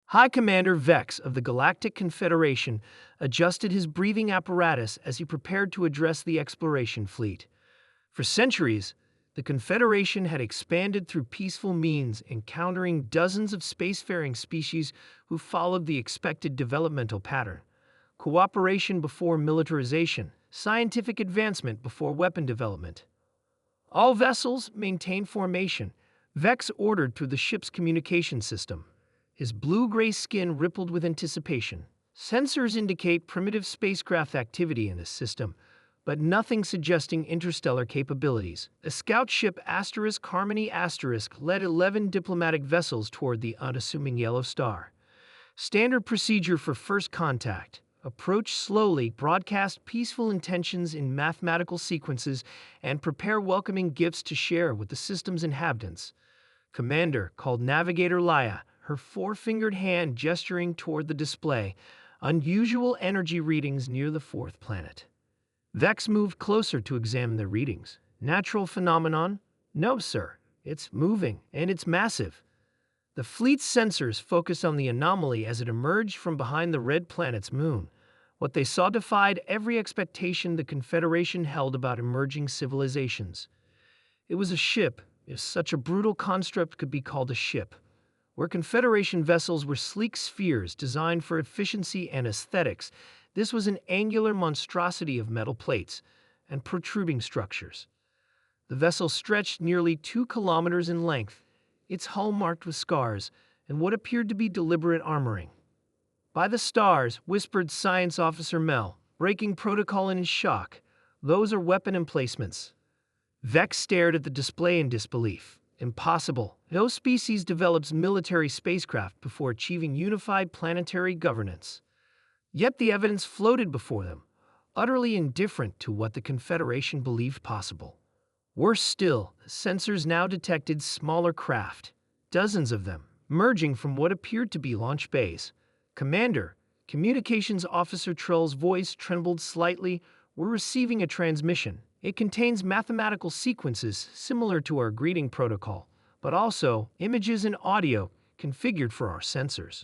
High Commander Vex of the Galactic Confederation adjusted his breathing apparatus as he prepared to address the exploration fleet. For centuries, the Confederation had expanded through peaceful means, encountering dozens of spacefaring species who followed the expected developmental pattern: cooperation before militarization, scientific advancement before weapon development. All vessels maintain formation, Vex ordered through the ship's communication system. His blue-gray skin rippled with anticipation. Sensors indicate primitive spacecraft activity in the system, but nothing suggesting interstellar capabilities. The scout ship Harmony led 11 diplomatic vessels toward the unassuming yellow star. Standard procedure for first contact: approach slowly, broadcast peaceful intentions in mathematical sequences, and prepare welcoming gifts to share with the system's inhabitants. Commander called Navigator Laya, her four-fingered hand gesturing toward the display. Unusual energy readings near the fourth planet. Vex moved closer to examine the readings. Natural phenomenon? No, sir. It's moving, and it's massive. The fleet's sensors focused on the anomaly as it emerged from behind the red planet's moon. What they saw defied every expectation the Confederation held about emerging civilizations. It was a ship, if such a brutal construct could be called a ship. Where Confederation vessels were sleek spheres designed for efficiency and aesthetics, this was an angular monstrosity of metal plates and protruding structures. The vessel stretched nearly 2 kilometers in length, its hull marked with scars and what appeared to be deliberate armoring. "By the stars," whispered Science Officer Mel, breaking protocol in his shock. "Those are weapon emplacements." Vex stared at the display in disbelief. Impossible. No species develops military spacecraft before achieving unified planetary governance. Yet the evidence floated before them, utterly indifferent to what the Confederation believed possible. Worse still, the sensors now detected smaller craft, dozens of them, merging from what appeared to be launch bays. "Commander," Communications Officer Trull's voice trembled slightly, "we're receiving a transmission. It contains mathematical sequences similar to our greeting protocol, but also images and audio configured for our sensors.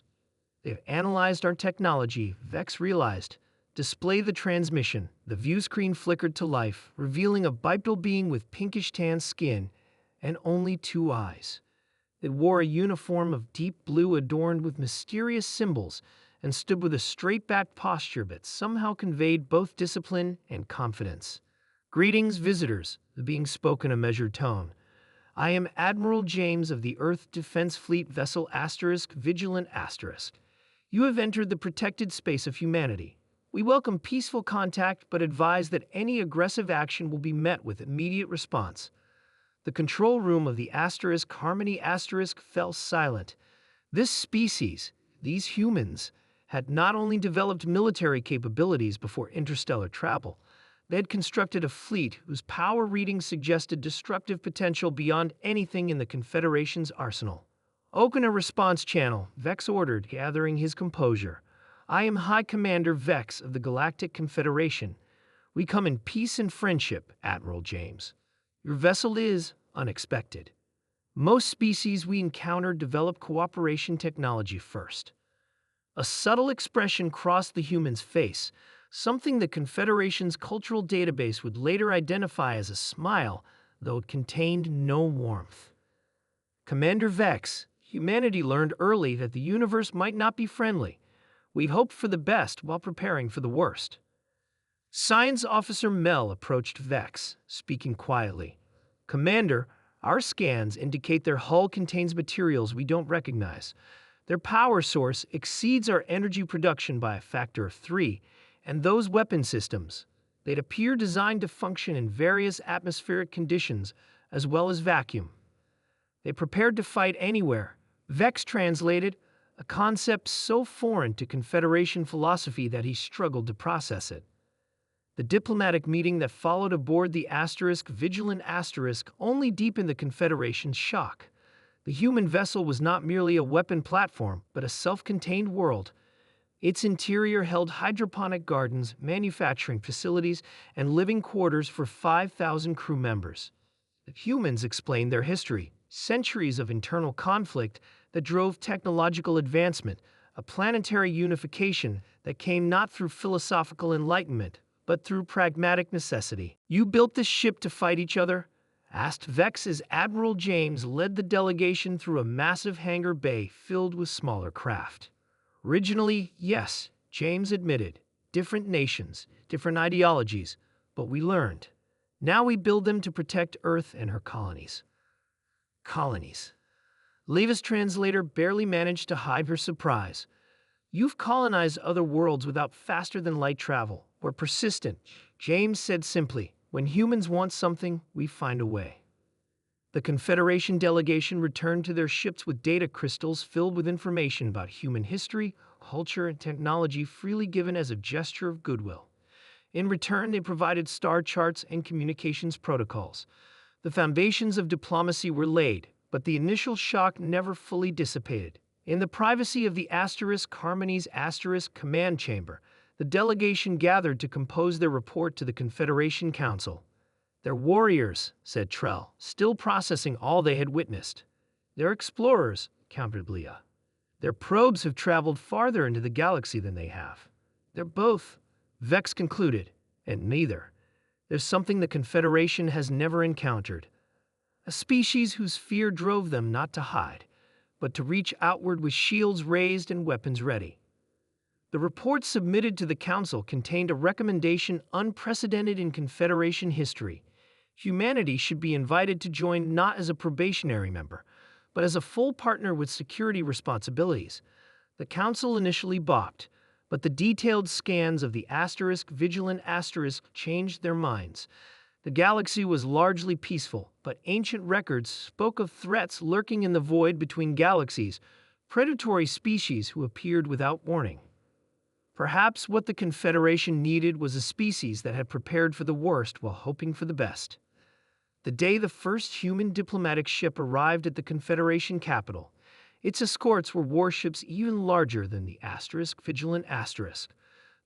They've analyzed our technology," Vex realized. "Display the transmission." The view screen flickered to life, revealing a bipedal being with pinkish-tan skin and only 2 eyes. It wore a uniform of deep blue adorned with mysterious symbols and stood with a straight-backed posture that somehow conveyed both discipline and confidence. "Greetings, visitors," the being spoke in a measured tone. "I am Admiral James of the Earth Defense Fleet vessel Vigilant *. You have entered the protected space of humanity. We welcome peaceful contact but advise that any aggressive action will be met with immediate response." The control room of the Harmony fell silent. This species, these humans, had not only developed military capabilities before interstellar travel, they had constructed a fleet whose power readings suggested destructive potential beyond anything in the Confederation's arsenal. "Open a response channel," Vex ordered, gathering his composure. "I am High Commander Vex of the Galactic Confederation. We come in peace and friendship, Admiral James. Your vessel is unexpected. Most species we encounter develop cooperation technology first." A subtle expression crossed the human's face, something the Confederation's cultural database would later identify as a smile, though it contained no warmth. "Commander Vex, humanity learned early that the universe might not be friendly. We hoped for the best while preparing for the worst." Science Officer Mel approached Vex, speaking quietly. "Commander, our scans indicate their hull contains materials we don't recognize. Their power source exceeds our energy production by a factor of 3, and those weapon systems, they'd appear designed to function in various atmospheric conditions as well as vacuum. They prepared to fight anywhere," Vex translated, a concept so foreign to Confederation philosophy that he struggled to process it. The diplomatic meeting that followed aboard the Vigilant * only deepened the Confederation's shock. The human vessel was not merely a weapon platform, but a self-contained world. Its interior held hydroponic gardens, manufacturing facilities, and living quarters for 5,000 crew members. The humans explained their history. centuries of internal conflict that drove technological advancement, a planetary unification that came not through philosophical enlightenment, but through pragmatic necessity. "You built this ship to fight each other?" asked Vex as Admiral James led the delegation through a massive hangar bay filled with smaller craft. "Originally, yes," James admitted. "Different nations, different ideologies, but we learned. Now we build them to protect Earth and her colonies." Colonies. Leva's translator barely managed to hide her surprise. "You've colonized other worlds without faster-than-light travel. We're persistent," James said simply. "When humans want something, we find a way." The Confederation delegation returned to their ships with data crystals filled with information about human history, culture, and technology freely given as a gesture of goodwill. In return, they provided star charts and communications protocols. The foundations of diplomacy were laid, but the initial shock never fully dissipated. In the privacy of the Harmony's command chamber, the delegation gathered to compose their report to the Confederation Council. "They're warriors," said Trell, still processing all they had witnessed. "They're explorers," countered Leah. "Their probes have traveled farther into the galaxy than they have." "They're both," Vex concluded, "and neither. There's something the Confederation has never encountered. A species whose fear drove them not to hide, but to reach outward with shields raised and weapons ready." The report submitted to the Council contained a recommendation unprecedented in Confederation history. Humanity should be invited to join not as a probationary member, but as a full partner with security responsibilities. The Council initially balked, but the detailed scans of the Vigilant changed their minds. The galaxy was largely peaceful, but ancient records spoke of threats lurking in the void between galaxies, predatory species who appeared without warning. Perhaps what the Confederation needed was a species that had prepared for the worst while hoping for the best. The day the first human diplomatic ship arrived at the Confederation capital, its escorts were warships even larger than the Vigilant.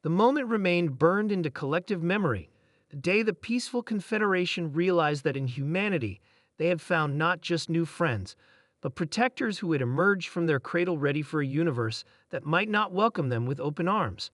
The moment remained burned into collective memory, the day the peaceful Confederation realized that in humanity they had found not just new friends, but protectors who had emerged from their cradle ready for a universe that might not welcome them with open arms.